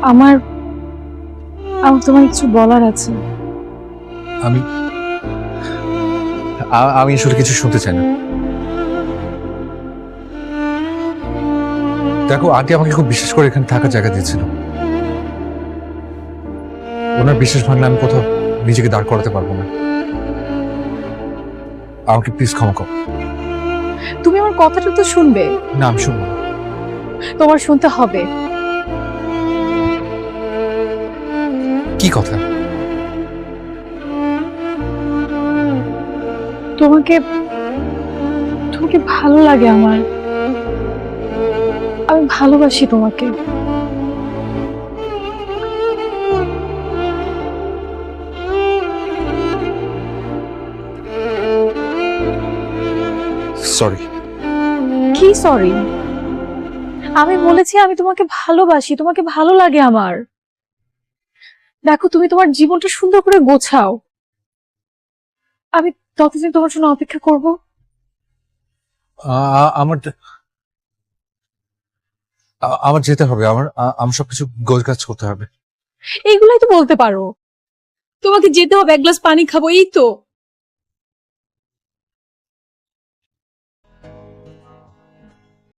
আমার আমার তোমার কিছু বলার আছে। আমি আমি আসলে কিছু শুনতে চাই না। দেখো, আন্টি আমাকে খুব বিশেষ করে এখানে থাকার জায়গা দিয়েছিল। ওনার বিশেষ ভাঙলে আমি কোথাও নিজেকে দাঁড় করাতে পারবো না। আমাকে প্লিজ ক্ষমা করো। তুমি আমার কথাটা তো শুনবে। না, আমি শুনবো না। তোমার শুনতে হবে। কি কথা? তোমাকে তোমাকে ভালো লাগে আমার। আমি ভালোবাসি তোমাকে। সরি। কি সরি? আমি বলেছি আমি তোমাকে ভালোবাসি, তোমাকে ভালো লাগে আমার। দেখো, তুমি তোমার জীবনটা সুন্দর করে গোছাও। আমি ততদিন তোমার জন্য অপেক্ষা করব। আমার আমার যেতে হবে। আমার সবকিছু গোছগাছ করতে হবে। এইগুলাই তো বলতে পারো। তোমাকে যেতে হবে, এক গ্লাস পানি খাবো, এই তো।